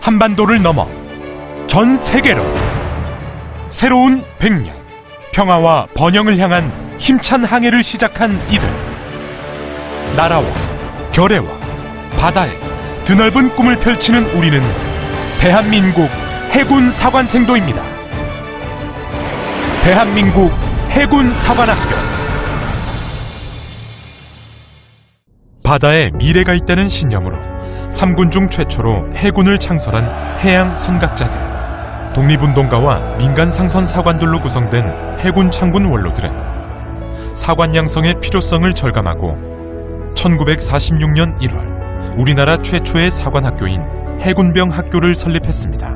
한반도를 넘어 전 세계로 새로운 100년 평화와 번영을 향한 힘찬 항해를 시작한 이들. 나라와 결의와 바다에 드넓은 꿈을 펼치는 우리는 대한민국 해군 사관생도입니다. 대한민국 해군 사관학교. 바다에 미래가 있다는 신념으로 3군 중 최초로 해군을 창설한 해양 선각자들, 독립운동가와 민간 상선 사관들로 구성된 해군 창군 원로들은 사관 양성의 필요성을 절감하고 1946년 1월 우리나라 최초의 사관학교인 해군병 학교를 설립했습니다.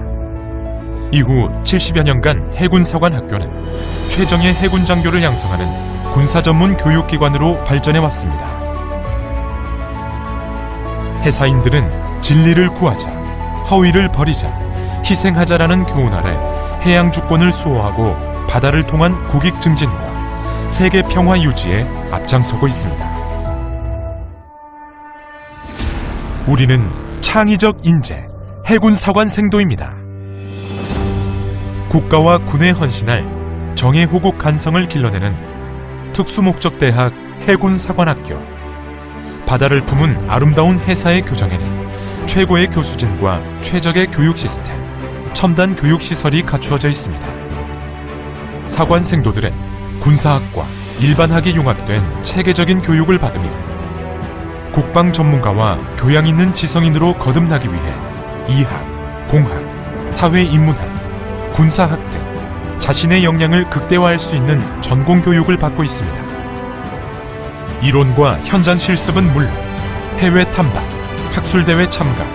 이후 70여 년간 해군사관학교는 최정예 해군장교를 양성하는 군사전문 교육기관으로 발전해왔습니다. 해사인들은 진리를 구하자, 허위를 버리자, 희생하자라는 교훈 아래 해양 주권을 수호하고 바다를 통한 국익 증진과 세계 평화 유지에 앞장서고 있습니다. 우리는 창의적 인재, 해군사관생도입니다. 국가와 군에 헌신할 정예호국 간성을 길러내는 특수목적대학 해군사관학교. 바다를 품은 아름다운 해사의 교정에는 최고의 교수진과 최적의 교육 시스템, 첨단 교육시설이 갖추어져 있습니다. 사관생도들은 군사학과 일반학이 융합된 체계적인 교육을 받으며 국방 전문가와 교양 있는 지성인으로 거듭나기 위해 이학, 공학, 사회인문학, 군사학 등 자신의 역량을 극대화할 수 있는 전공 교육을 받고 있습니다. 이론과 현장 실습은 물론 해외 탐방, 학술대회 참가,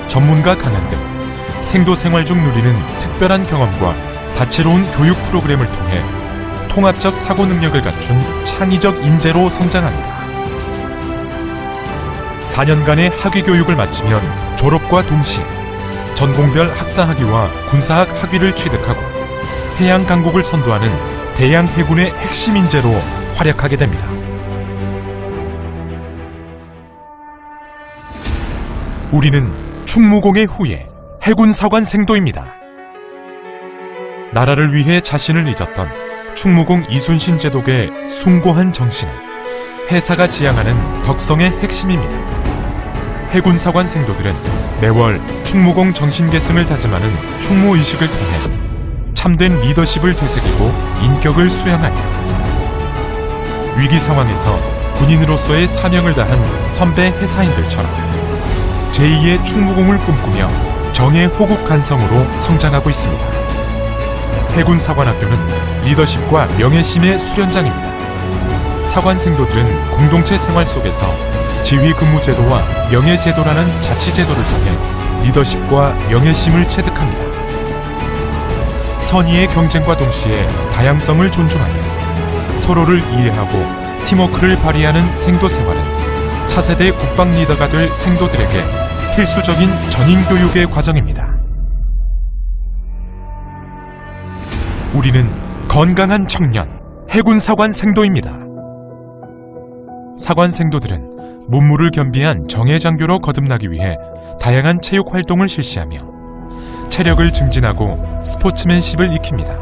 전문가 강연 등 생도 생활 중 누리는 특별한 경험과 다채로운 교육 프로그램을 통해 통합적 사고 능력을 갖춘 창의적 인재로 성장합니다. 4년간의 학위 교육을 마치면 졸업과 동시에 전공별 학사학위와 군사학 학위를 취득하고 해양 강국을 선도하는 대양 해군의 핵심 인재로 활약하게 됩니다. 우리는 충무공의 후예 해군사관생도입니다. 나라를 위해 자신을 잊었던 충무공 이순신 제독의 숭고한 정신은 해사가 지향하는 덕성의 핵심입니다. 해군사관생도들은 매월 충무공 정신계승을 다짐하는 충무의식을 통해 참된 리더십을 되새기고 인격을 수양하며 위기 상황에서 군인으로서의 사명을 다한 선배 해사인들처럼 제2의 충무공을 꿈꾸며 정예 호국 간성으로 성장하고 있습니다. 해군사관학교는 리더십과 명예심의 수련장입니다. 사관생도들은 공동체 생활 속에서 지휘근무제도와 명예제도라는 자치제도를 통해 리더십과 명예심을 체득합니다. 선의의 경쟁과 동시에 다양성을 존중하며 서로를 이해하고 팀워크를 발휘하는 생도생활은 차세대 국방 리더가 될 생도들에게 필수적인 전인교육의 과정입니다. 우리는 건강한 청년, 해군사관생도입니다. 사관생도들은 문무를 겸비한 정예장교로 거듭나기 위해 다양한 체육 활동을 실시하며 체력을 증진하고 스포츠맨십을 익힙니다.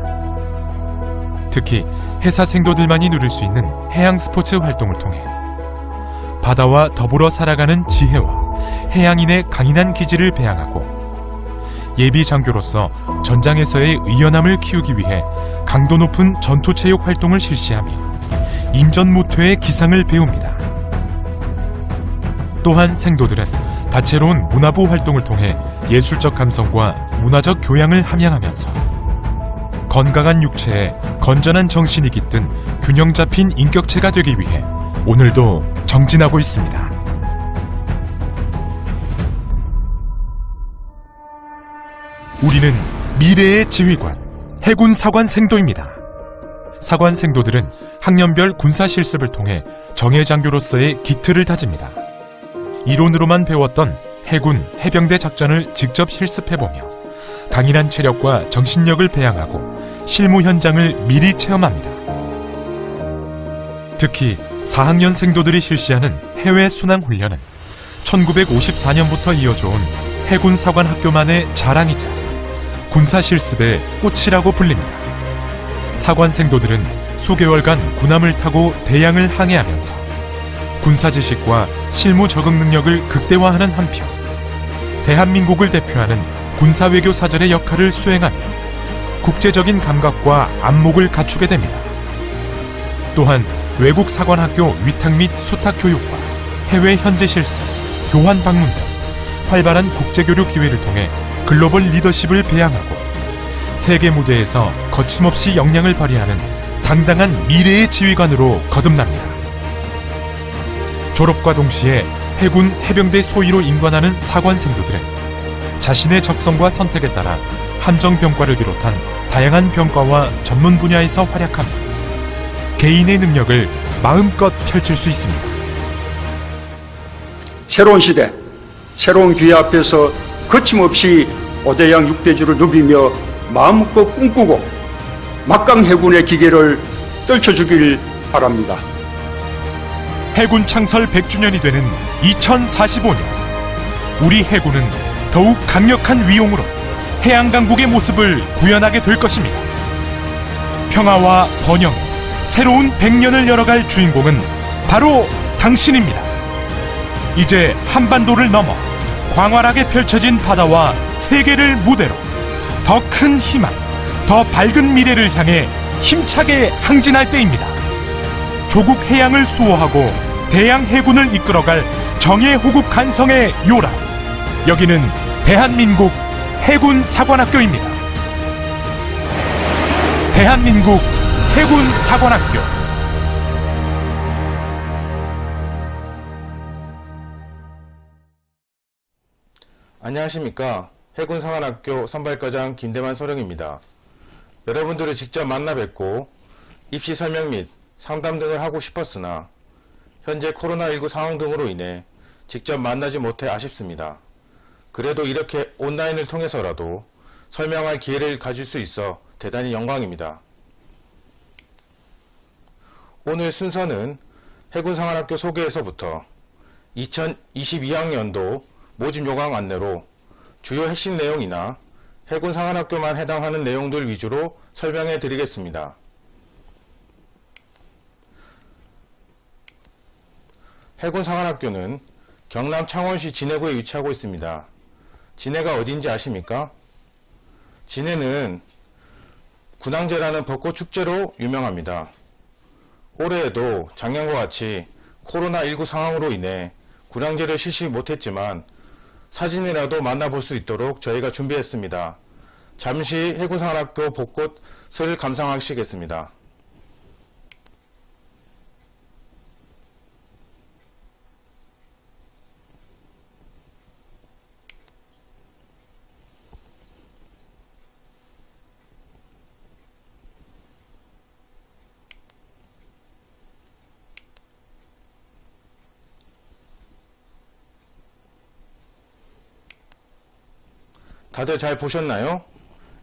특히 해사생도들만이 누릴 수 있는 해양 스포츠 활동을 통해 바다와 더불어 살아가는 지혜와 해양인의 강인한 기질을 배양하고 예비 장교로서 전장에서의 의연함을 키우기 위해 강도 높은 전투체육 활동을 실시하며 임전무퇴의 기상을 배웁니다. 또한 생도들은 다채로운 문화부 활동을 통해 예술적 감성과 문화적 교양을 함양하면서 건강한 육체에 건전한 정신이 깃든 균형 잡힌 인격체가 되기 위해 오늘도 정진하고 있습니다. 우리는 미래의 지휘관, 해군사관생도입니다. 사관생도들은 학년별 군사실습을 통해 정예장교로서의 기틀을 다집니다. 이론으로만 배웠던 해군, 해병대 작전을 직접 실습해보며 강인한 체력과 정신력을 배양하고 실무 현장을 미리 체험합니다. 특히 4학년 생도들이 실시하는 해외 순항 훈련은 1954년부터 이어져온 해군 사관학교만의 자랑이자 군사 실습의 꽃이라고 불립니다. 사관생도들은 수개월간 군함을 타고 대양을 항해하면서 군사 지식과 실무 적응 능력을 극대화하는 한편 대한민국을 대표하는 군사외교 사절의 역할을 수행하며 국제적인 감각과 안목을 갖추게 됩니다. 또한 외국 사관학교 위탁 및 수탁 교육과 해외 현지 실습, 교환 방문 등 활발한 국제교류 기회를 통해 글로벌 리더십을 배양하고 세계 무대에서 거침없이 역량을 발휘하는 당당한 미래의 지휘관으로 거듭납니다. 졸업과 동시에 해군 해병대 소위로 임관하는 사관생도들은 자신의 적성과 선택에 따라 함정병과를 비롯한 다양한 병과와 전문 분야에서 활약하며 개인의 능력을 마음껏 펼칠 수 있습니다. 새로운 시대, 새로운 기회 앞에서 거침없이 5대양 6대주를 누비며 마음껏 꿈꾸고 막강 해군의 기계를 떨쳐주길 바랍니다. 해군 창설 100주년이 되는 2045년, 우리 해군은 더욱 강력한 위용으로 해양강국의 모습을 구현하게 될 것입니다. 평화와 번영, 새로운 100년을 열어갈 주인공은 바로 당신입니다. 이제 한반도를 넘어 광활하게 펼쳐진 바다와 세계를 무대로 더 큰 희망, 더 밝은 미래를 향해 힘차게 항진할 때입니다. 조국 해양을 수호하고 대양 해군을 이끌어갈 정예 호국 간성의 요람, 여기는 대한민국 해군 사관학교입니다. 대한민국 해군 사관학교. 안녕하십니까. 해군 사관학교 선발과장 김대만 소령입니다. 여러분들을 직접 만나 뵙고 입시 설명 및 상담 등을 하고 싶었으나 현재 코로나19 상황 등으로 인해 직접 만나지 못해 아쉽습니다. 그래도 이렇게 온라인을 통해서라도 설명할 기회를 가질 수 있어 대단히 영광입니다. 오늘 순서는 해군사관학교 소개에서부터 2022학년도 모집 요강 안내로 주요 핵심 내용이나 해군사관학교만 해당하는 내용들 위주로 설명해 드리겠습니다. 해군사관학교는 경남 창원시 진해구에 위치하고 있습니다. 진해가 어딘지 아십니까? 진해는 군항제라는 벚꽃 축제로 유명합니다. 올해에도 작년과 같이 코로나19 상황으로 인해 군항제를 실시 못했지만 사진이라도 만나볼 수 있도록 저희가 준비했습니다. 잠시 해군사관학교 벚꽃을 감상하시겠습니다. 다들 잘 보셨나요?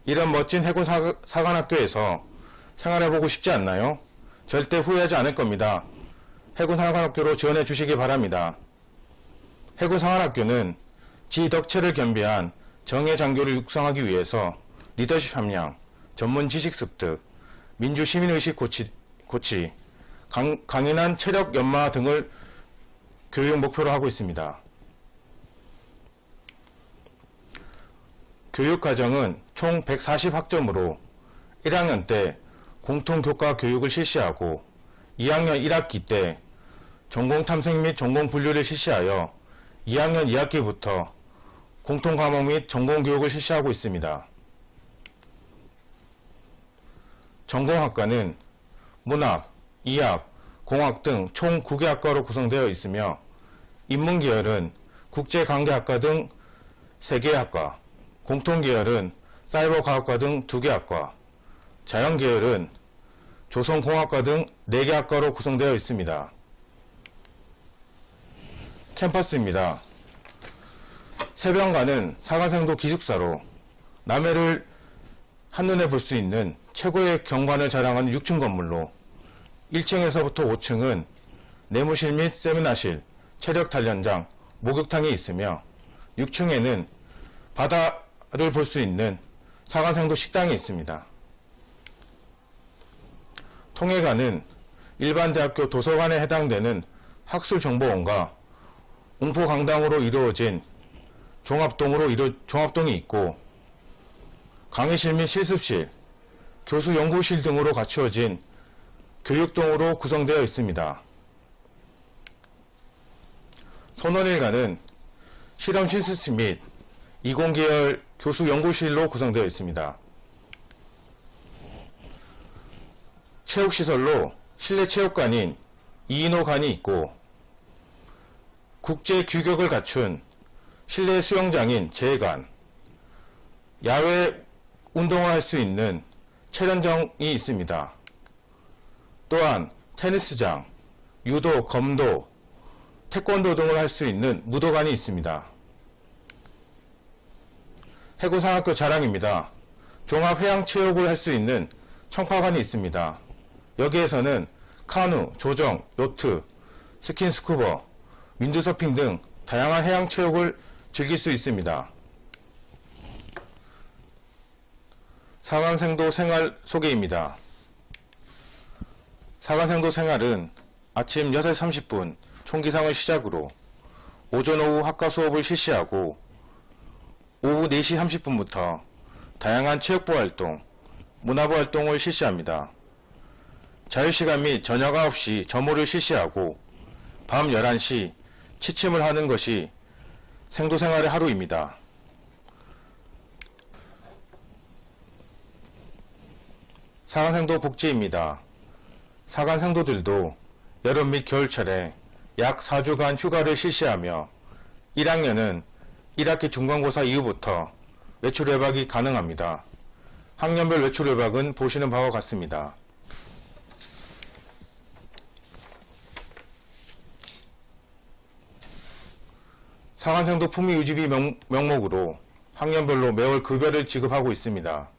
이런 멋진 해군 사관학교에서 생활해보고 싶지 않나요? 절대 후회하지 않을 겁니다. 해군 사관학교로 지원해 주시기 바랍니다. 해군 사관학교는 지덕체를 겸비한 정예 장교를 육성하기 위해서 리더십 함량, 전문 지식 습득, 민주 시민의식 고치, 강인한 체력 연마 등을 교육 목표로 하고 있습니다. 교육과정은 총 140학점으로 1학년 때 공통교과 교육을 실시하고 2학년 1학기 때 전공탐색 및 전공분류를 실시하여 2학년 2학기부터 공통과목 및 전공교육을 실시하고 있습니다. 전공학과는 문학, 이학, 공학 등 총 9개 학과로 구성되어 있으며 인문계열은 국제관계학과 등 3개 학과, 공통계열은 사이버과학과 등 2개 학과, 자연계열은 조선공학과 등 4개 학과로 구성되어 있습니다. 캠퍼스입니다. 세병가는 사관생도 기숙사로 남해를 한눈에 볼 수 있는 최고의 경관을 자랑하는 6층 건물로 1층에서부터 5층은 내무실 및 세미나실, 체력단련장, 목욕탕이 있으며 6층에는 바다를 볼 수 있는 사관생도 식당이 있습니다. 통해가는 일반 대학교 도서관에 해당되는 학술정보원과 웅포강당으로 이루어진 종합동이 있고, 강의실 및 실습실, 교수 연구실 등으로 갖추어진 교육동으로 구성되어 있습니다. 손원일가는 실험 실습실 및 이공계열 교수 연구실로 구성되어 있습니다. 체육시설로 실내 체육관인 이인호관이 있고, 국제 규격을 갖춘 실내 수영장인 제관, 야외 운동을 할 수 있는 체련장이 있습니다. 또한 테니스장, 유도, 검도, 태권도 등을 할 수 있는 무도관이 있습니다. 해군상학교 자랑입니다. 종합해양체육을 할 수 있는 청파관이 있습니다. 여기에서는 카누, 조정, 요트, 스킨스쿠버, 윈드서핑 등 다양한 해양체육을 즐길 수 있습니다. 사관생도 생활 소개입니다. 사관생도 생활은 아침 6시 30분 총기상을 시작으로 오전 오후 학과 수업을 실시하고, 오후 4시 30분부터 다양한 체육부 활동, 문화부 활동을 실시합니다. 자유시간 및 저녁 9시 점호를 실시하고 밤 11시 취침을 하는 것이 생도생활의 하루입니다. 사관생도 복지입니다. 사관생도들도 여름 및 겨울철에 약 4주간 휴가를 실시하며 1학년은 1학기 중간고사 이후부터 외출 외박이 가능합니다. 학년별 외출 외박은 보시는 바와 같습니다. 사관생도 품위 유지비 명목으로 학년별로 매월 급여를 지급하고 있습니다.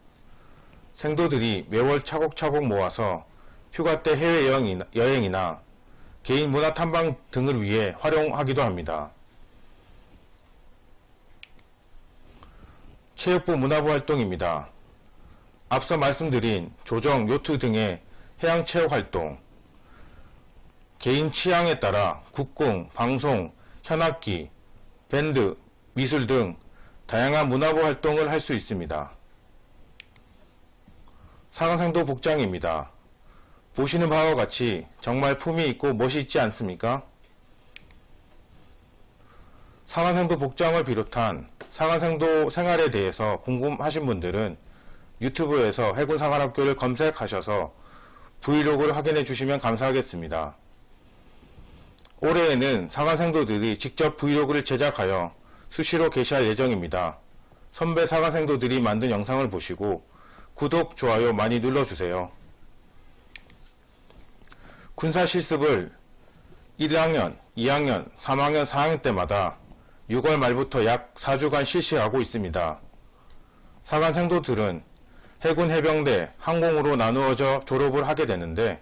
생도들이 매월 차곡차곡 모아서 휴가 때 해외여행이나 개인 문화 탐방 등을 위해 활용하기도 합니다. 체육부 문화부 활동입니다. 앞서 말씀드린 조정, 요트 등의 해양체육 활동, 개인 취향에 따라 국궁, 방송, 현악기, 밴드, 미술 등 다양한 문화부 활동을 할 수 있습니다. 사관생도 복장입니다. 보시는 바와 같이 정말 품위 있고 멋있지 않습니까? 사관생도 복장을 비롯한 사관생도 생활에 대해서 궁금하신 분들은 유튜브에서 해군사관학교를 검색하셔서 브이로그를 확인해 주시면 감사하겠습니다. 올해에는 사관생도들이 직접 브이로그를 제작하여 수시로 게시할 예정입니다. 선배 사관생도들이 만든 영상을 보시고 구독, 좋아요 많이 눌러주세요. 군사실습을 1학년, 2학년, 3학년, 4학년 때마다 6월 말부터 약 4주간 실시하고 있습니다. 사관생도들은 해군 해병대, 항공으로 나누어져 졸업을 하게 되는데,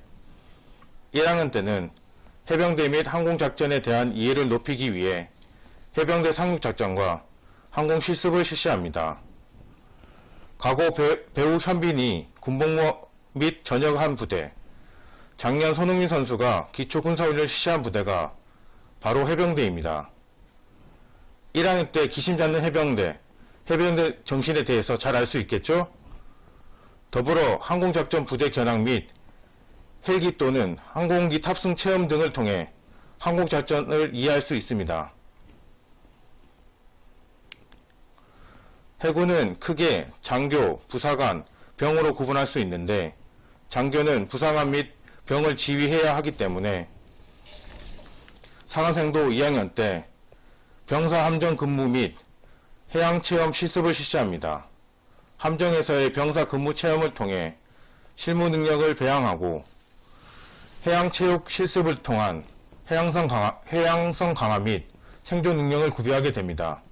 1학년 때는 해병대 및 항공작전에 대한 이해를 높이기 위해 해병대 상륙작전과 항공실습을 실시합니다. 과거 배우 현빈이 군복무 및 전역한 부대, 작년 손흥민 선수가 기초군사훈련을 실시한 부대가 바로 해병대입니다. 1학년 때 기심 잡는 해병대 정신에 대해서 잘 알 수 있겠죠? 더불어 항공작전 부대 견학 및 헬기 또는 항공기 탑승 체험 등을 통해 항공작전을 이해할 수 있습니다. 해군은 크게 장교, 부사관, 병으로 구분할 수 있는데, 장교는 부사관 및 병을 지휘해야 하기 때문에 사관생도 2학년 때 병사 함정 근무 및 해양체험 실습을 실시합니다. 함정에서의 병사 근무 체험을 통해 실무 능력을 배양하고 해양체육 실습을 통한 해양성 강화 및 생존 능력을 구비하게 됩니다.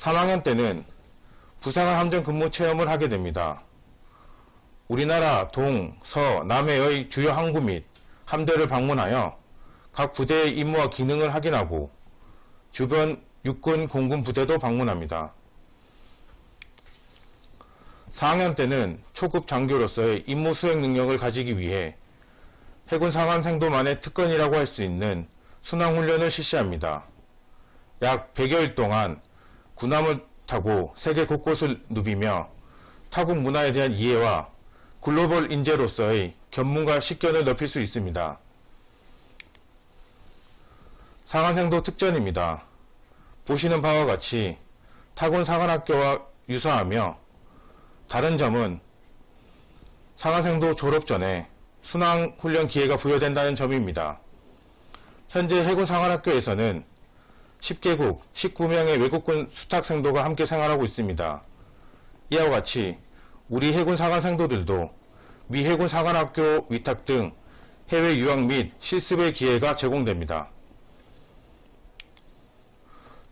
3학년 때는 부사관 함정 근무 체험을 하게 됩니다. 우리나라 동, 서, 남해의 주요 항구 및 함대를 방문하여 각 부대의 임무와 기능을 확인하고 주변 육군 공군 부대도 방문합니다. 4학년 때는 초급 장교로서의 임무 수행 능력을 가지기 위해 해군 상황생도만의 특권이라고 할 수 있는 순항훈련을 실시합니다. 약 100여일 동안 군함을 타고 세계 곳곳을 누비며 타국 문화에 대한 이해와 글로벌 인재로서의 견문과 식견을 넓힐 수 있습니다. 상한생도 특전입니다. 보시는 바와 같이 타군 상한학교와 유사하며 다른 점은 상한생도 졸업 전에 순항훈련 기회가 부여된다는 점입니다. 현재 해군 상한학교에서는 10개국 19명의 외국군 수탁생도가 함께 생활하고 있습니다. 이와 같이 우리 해군 상한생도들도 미 해군 상한학교 위탁 등 해외 유학 및 실습의 기회가 제공됩니다.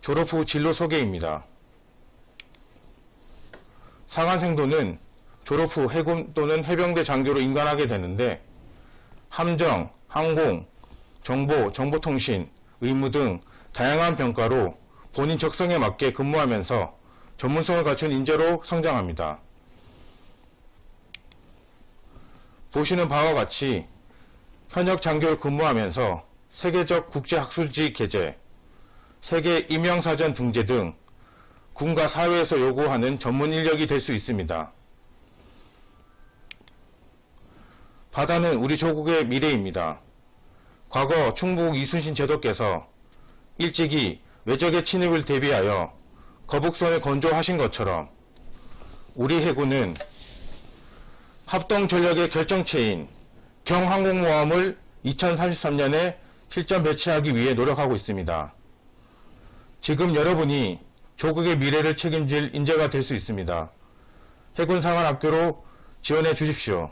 졸업 후 진로 소개입니다. 상한생도는 졸업 후 해군 또는 해병대 장교로 임관하게 되는데 함정, 항공, 정보, 정보통신, 의무 등 다양한 병과로 본인 적성에 맞게 근무하면서 전문성을 갖춘 인재로 성장합니다. 보시는 바와 같이 현역 장교를 근무하면서 세계적 국제학술지 게재, 세계 임명사전 등재 등 군과 사회에서 요구하는 전문 인력이 될 수 있습니다. 바다는 우리 조국의 미래입니다. 과거 충북 이순신 제도께서 일찍이 외적의 침입을 대비하여 거북선을 건조하신 것처럼 우리 해군은 합동전력의 결정체인 경항공모함을 2033년에 실전 배치하기 위해 노력하고 있습니다. 지금 여러분이 조국의 미래를 책임질 인재가 될 수 있습니다. 해군 상한학교로 지원해 주십시오.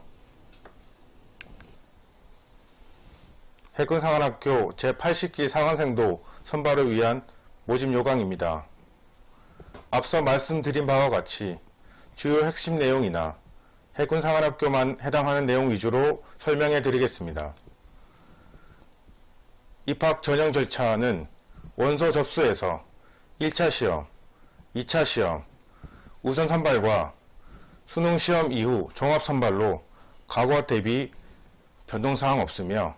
해군 상한학교 제80기 상한생도 선발을 위한 모집 요강입니다. 앞서 말씀드린 바와 같이 주요 핵심 내용이나 해군 상한학교만 해당하는 내용 위주로 설명해 드리겠습니다. 입학 전형 절차는 원서 접수에서 1차 시험, 2차 시험, 우선 선발과 수능 시험 이후 종합 선발로 과거 대비 변동사항 없으며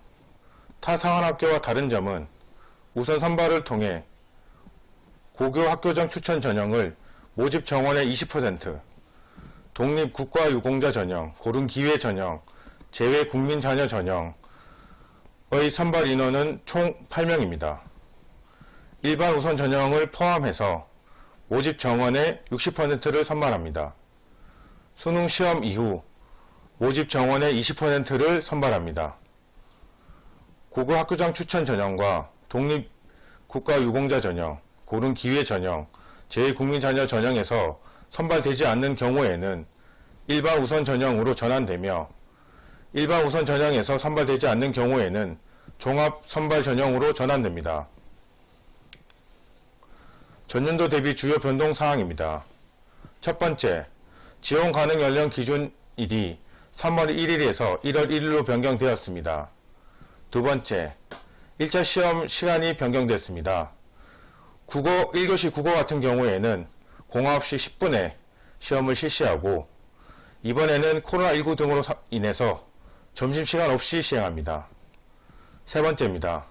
타 상한학교와 다른 점은 우선 선발을 통해 고교 학교장 추천 전형을 모집 정원의 20%, 독립 국가유공자 전형, 고른 기회 전형, 제외 국민 자녀 전형의 선발 인원은 총 8명입니다. 일반 우선 전형을 포함해서 모집 정원의 60%를 선발합니다. 수능 시험 이후 모집 정원의 20%를 선발합니다. 고교 학교장 추천 전형과 독립 국가유공자 전형, 고른 기회 전형, 제2국민 자녀 전형에서 선발되지 않는 경우에는 일반 우선 전형으로 전환되며 일반 우선 전형에서 선발되지 않는 경우에는 종합 선발 전형으로 전환됩니다. 전년도 대비 주요 변동 사항입니다. 첫 번째, 지원 가능 연령 기준일이 3월 1일에서 1월 1일로 변경되었습니다. 두 번째, 1차 시험 시간이 변경됐습니다. 국어 1교시 국어 같은 경우에는 09시 10분에 시험을 실시하고 이번에는 코로나19 등으로 인해서 점심시간 없이 시행합니다. 세 번째입니다.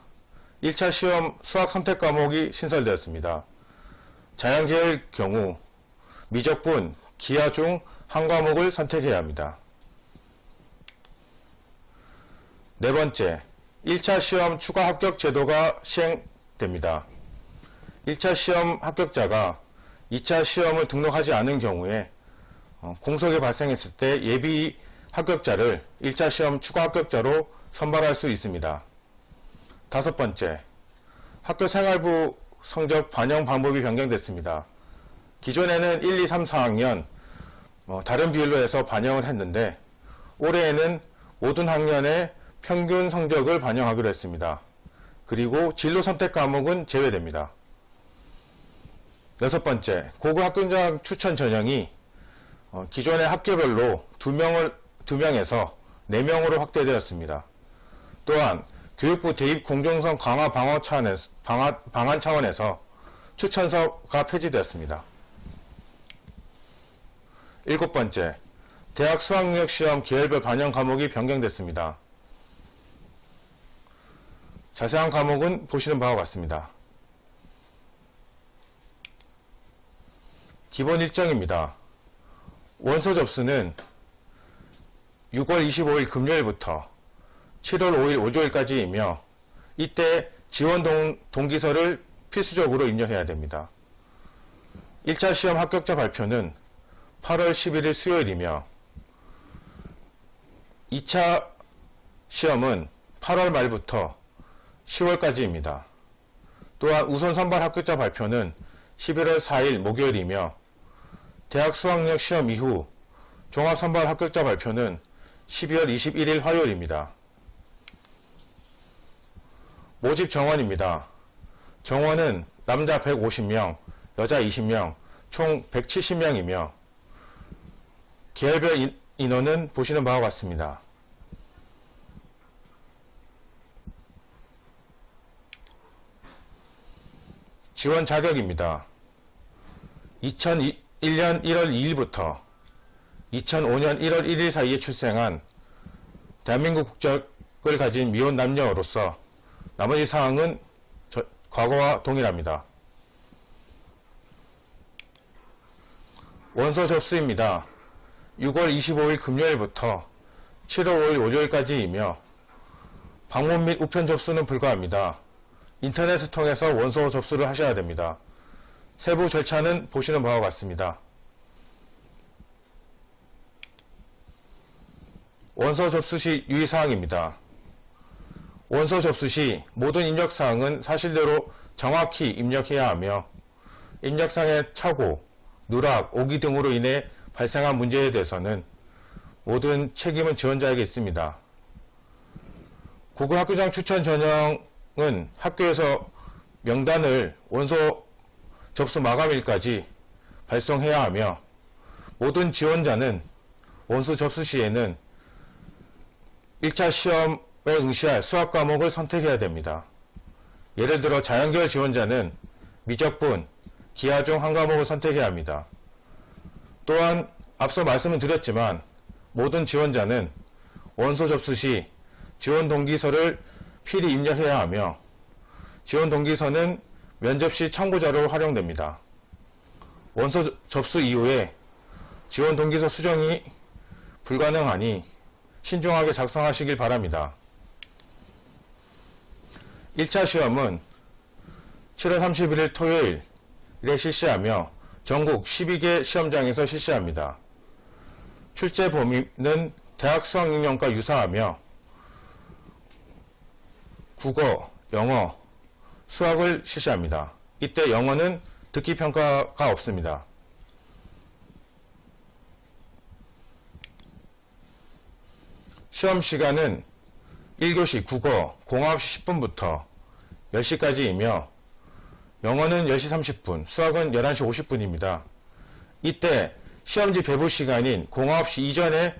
1차 시험 수학 선택 과목이 신설되었습니다. 자연계열 경우 미적분, 기하 중 한 과목을 선택해야 합니다. 네 번째, 1차 시험 추가 합격 제도가 시행됩니다. 1차 시험 합격자가 2차 시험을 등록하지 않은 경우에 공석이 발생했을 때 예비 합격자를 1차 시험 추가 합격자로 선발할 수 있습니다. 다섯 번째, 학교 생활부 성적 반영 방법이 변경됐습니다. 기존에는 1, 2, 3, 4학년 다른 비율로 해서 반영을 했는데 올해에는 모든 학년의 평균 성적을 반영하기로 했습니다. 그리고 진로 선택 과목은 제외됩니다. 여섯 번째, 고교 학교장 추천 전형이 기존의 학교별로 2명에서 4명으로 확대되었습니다. 또한 교육부 대입 공정성 강화 방안 차원에서 추천서가 폐지되었습니다. 7번째, 대학 수학능력시험 계열별 반영 과목이 변경됐습니다. 자세한 과목은 보시는 바와 같습니다. 기본 일정입니다. 원서 접수는 6월 25일 금요일부터 7월 5일 오조일까지이며 이때 지원 동기서를 필수적으로 입력해야 됩니다. 1차 시험 합격자 발표는 8월 11일 수요일이며 2차 시험은 8월 말부터 10월까지입니다. 또한 우선 선발 합격자 발표는 11월 4일 목요일이며 대학 수학력 시험 이후 종합 선발 합격자 발표는 12월 21일 화요일입니다. 모집 정원입니다. 정원은 남자 150명, 여자 20명, 총 170명이며 계열별 인원은 보시는 바와 같습니다. 지원 자격입니다. 2001년 1월 2일부터 2005년 1월 1일 사이에 출생한 대한민국 국적을 가진 미혼 남녀로서 나머지 사항은 과거와 동일합니다. 원서 접수입니다. 6월 25일 금요일부터 7월 5일 월요일까지이며 방문 및 우편 접수는 불가합니다. 인터넷을 통해서 원서 접수를 하셔야 됩니다. 세부 절차는 보시는 바와 같습니다. 원서 접수 시 유의사항입니다. 원서 접수 시 모든 입력사항은 사실대로 정확히 입력해야 하며 입력상의 착오, 누락, 오기 등으로 인해 발생한 문제에 대해서는 모든 책임은 지원자에게 있습니다. 고급 학교장 추천 전형은 학교에서 명단을 원서 접수 마감일까지 발송해야 하며 모든 지원자는 원서 접수 시에는 1차 시험에 응시할 수학 과목을 선택해야 됩니다. 예를 들어 자연계열 지원자는 미적분, 기하 중 한 과목을 선택해야 합니다. 또한 앞서 말씀을 드렸지만 모든 지원자는 원서 접수 시 지원 동기서를 필히 입력해야 하며 지원 동기서는 면접 시 참고자료로 활용됩니다. 원서 접수 이후에 지원 동기서 수정이 불가능하니 신중하게 작성하시길 바랍니다. 1차 시험은 7월 31일 토요일에 실시하며 전국 12개 시험장에서 실시합니다. 출제 범위는 대학 수학능력과 유사하며 국어, 영어, 수학을 실시합니다. 이때 영어는 듣기 평가가 없습니다. 시험 시간은 1교시 국어 09시 10분부터 10시까지이며 영어는 10시 30분, 수학은 11시 50분입니다. 이때 시험지 배부 시간인 09시 이전에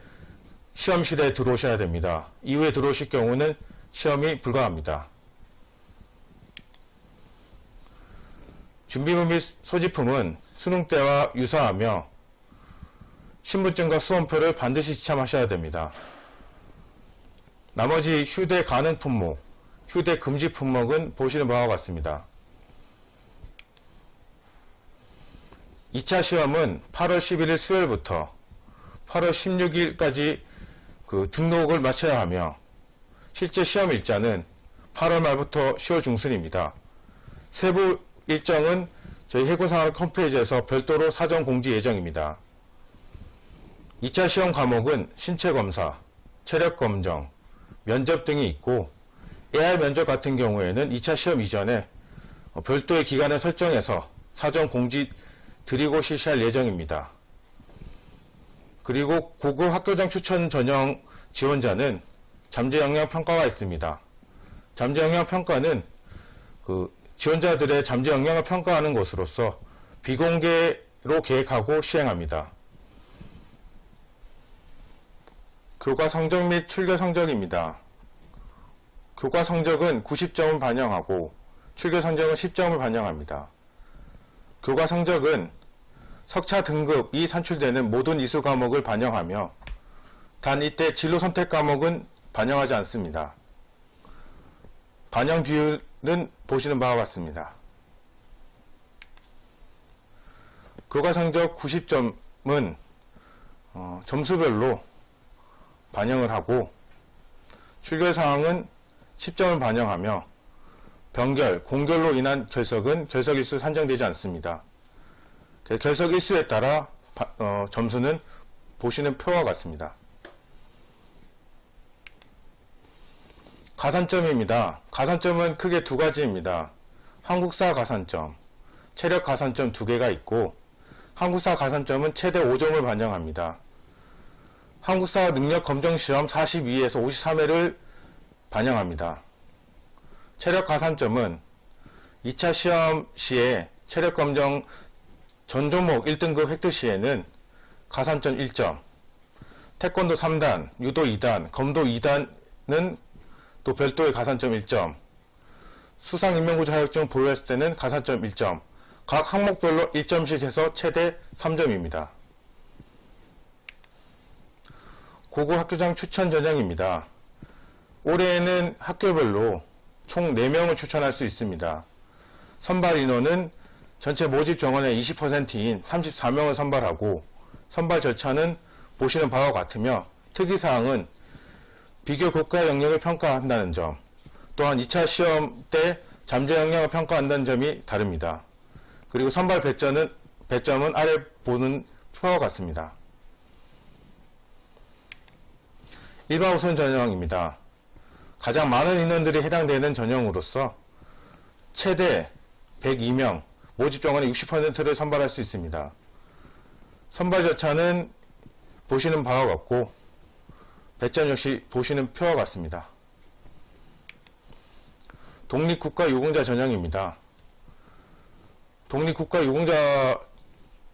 시험실에 들어오셔야 됩니다. 이후에 들어오실 경우는 시험이 불가합니다. 준비물 및 소지품은 수능 때와 유사하며 신분증과 수험표를 반드시 지참하셔야 됩니다. 나머지 휴대 가능 품목, 휴대 금지 품목은 보시는 바와 같습니다. 2차 시험은 8월 11일 수요일부터 8월 16일까지 등록을 마쳐야 하며 실제 시험 일자는 8월 말부터 10월 중순입니다. 세부 일정은 저희 해군상학 홈페이지에서 별도로 사전 공지 예정입니다. 2차 시험 과목은 신체검사, 체력검정, 면접 등이 있고 AI 면접 같은 경우에는 2차 시험 이전에 별도의 기간을 설정해서 사전 공지 드리고 실시할 예정입니다. 그리고 고급 학교장 추천 전형 지원자는 잠재 역량 평가가 있습니다. 잠재 역량 평가는 지원자들의 잠재 역량을 평가하는 것으로서 비공개로 계획하고 시행합니다. 교과 성적 및 출결 성적입니다. 교과 성적은 90점을 반영하고 출결 성적은 10점을 반영합니다. 교과 성적은 석차 등급이 산출되는 모든 이수 과목을 반영하며 단 이때 진로 선택 과목은 반영하지 않습니다. 반영 비율은 보시는 바와 같습니다. 교과 성적 90점은 점수별로 반영을 하고 출결 사항은 10점을 반영하며 병결, 공결로 인한 결석은 결석 일수 산정되지 않습니다. 결석 일수에 따라 점수는 보시는 표와 같습니다. 가산점입니다. 가산점은 크게 두 가지입니다. 한국사 가산점, 체력 가산점 두 개가 있고 한국사 가산점은 최대 5점을 반영합니다. 한국사 능력 검정 시험 42에서 53회를 반영합니다. 체력 가산점은 2차 시험 시에 체력 검정 전 종목 1등급 획득 시에는 가산점 1점, 태권도 3단, 유도 2단, 검도 2단은 또 별도의 가산점 1점, 수상 인명구조 자격증 보유했을 때는 가산점 1점, 각 항목별로 1점씩 해서 최대 3점입니다. 고고 학교장 추천 전형입니다. 올해에는 학교별로 총 4명을 추천할 수 있습니다. 선발 인원은 전체 모집 정원의 20%인 34명을 선발하고 선발 절차는 보시는 바와 같으며 특이사항은 비교 교과 영역을 평가한다는 점, 또한 2차 시험 때 잠재 역량을 평가한다는 점이 다릅니다. 그리고 선발 배점은 아래 보는 표와 같습니다. 일반 우선 전형입니다. 가장 많은 인원들이 해당되는 전형으로서 최대 102명, 모집 정원의 60%를 선발할 수 있습니다. 선발 절차는 보시는 바와 같고 배점 역시 보시는 표와 같습니다. 독립국가유공자 전형입니다. 독립국가유공자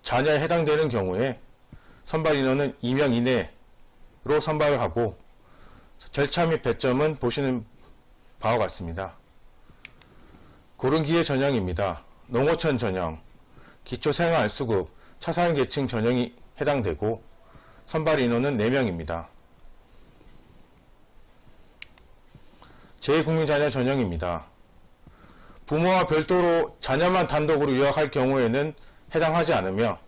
자녀에 해당되는 경우에 선발 인원은 2명 이내로 선발을 하고 절차 및 배점은 보시는 바와 같습니다. 고른기회 전형입니다. 농어촌 전형, 기초생활수급, 차상계층 전형이 해당되고 선발 인원은 4명입니다. 제2국민자녀 전형입니다. 부모와 별도로 자녀만 단독으로 유학할 경우에는 해당하지 않으며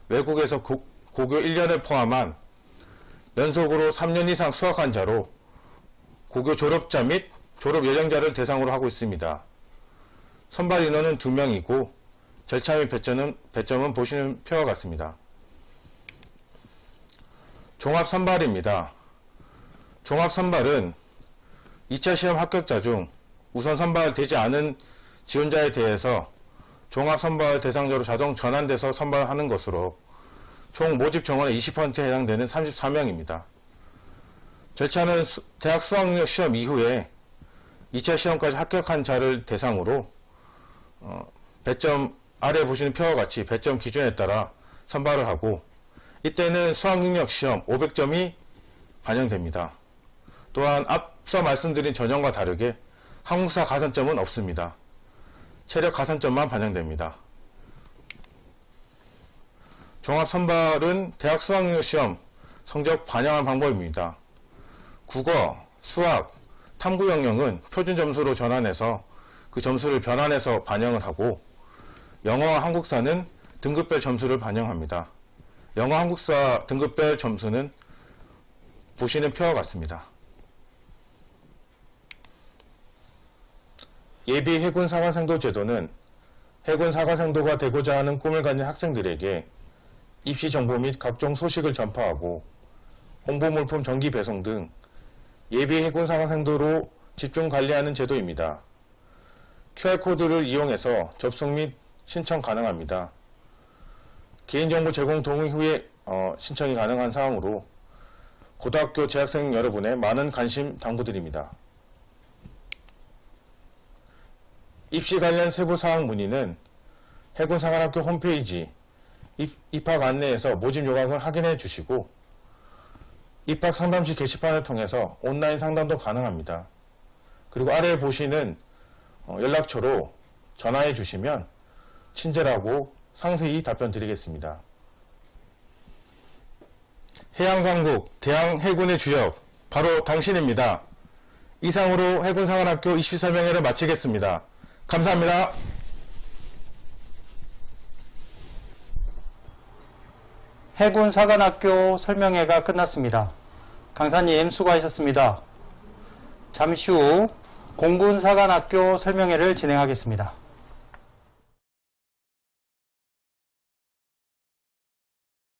외국에서 고교 1년을 포함한 연속으로 3년 이상 수학한 자로 고교 졸업자 및 졸업 예정자를 대상으로 하고 있습니다. 선발 인원은 2명이고 절차 및 배점은 보시는 표와 같습니다. 종합선발입니다. 종합선발은 2차 시험 합격자 중 우선 선발되지 않은 지원자에 대해서 종합선발 대상자로 자동 전환돼서 선발하는 것으로 총 모집 정원의 20%에 해당되는 34명입니다. 절차는 대학 수학능력 시험 이후에 2차 시험까지 합격한 자를 대상으로 배점 아래 보시는 표와 같이 배점 기준에 따라 선발을 하고 이때는 수학능력 시험 500점이 반영됩니다. 또한 앞서 말씀드린 전형과 다르게 한국사 가산점은 없습니다. 체력 가산점만 반영됩니다. 종합선발은 대학 수학능력 시험 성적 반영한 방법입니다. 국어, 수학, 탐구 영역은 표준 점수로 전환해서 그 점수를 변환해서 반영을 하고 영어와 한국사는 등급별 점수를 반영합니다. 영어, 한국사 등급별 점수는 보시는 표와 같습니다. 예비 해군 사관생도 제도는 해군 사관생도가 되고자 하는 꿈을 가진 학생들에게 입시 정보 및 각종 소식을 전파하고 홍보물품 정기 배송 등 예비 해군 사관생도로 집중 관리하는 제도입니다. QR코드를 이용해서 접속 및 신청 가능합니다. 개인정보 제공 동의 후에 신청이 가능한 사항으로 고등학교 재학생 여러분의 많은 관심 당부드립니다. 입시 관련 세부사항 문의는 해군사관학교 홈페이지 입학 안내에서 모집 요강을 확인해 주시고 입학 상담시 게시판을 통해서 온라인 상담도 가능합니다. 그리고 아래 보시는 연락처로 전화해 주시면 친절하고 상세히 답변 드리겠습니다. 해양강국, 대한해군의 주역, 바로 당신입니다. 이상으로 해군사관학교 20설명회를 마치겠습니다. 감사합니다. 해군사관학교 설명회가 끝났습니다. 강사님 수고하셨습니다. 잠시 후 공군사관학교 설명회를 진행하겠습니다.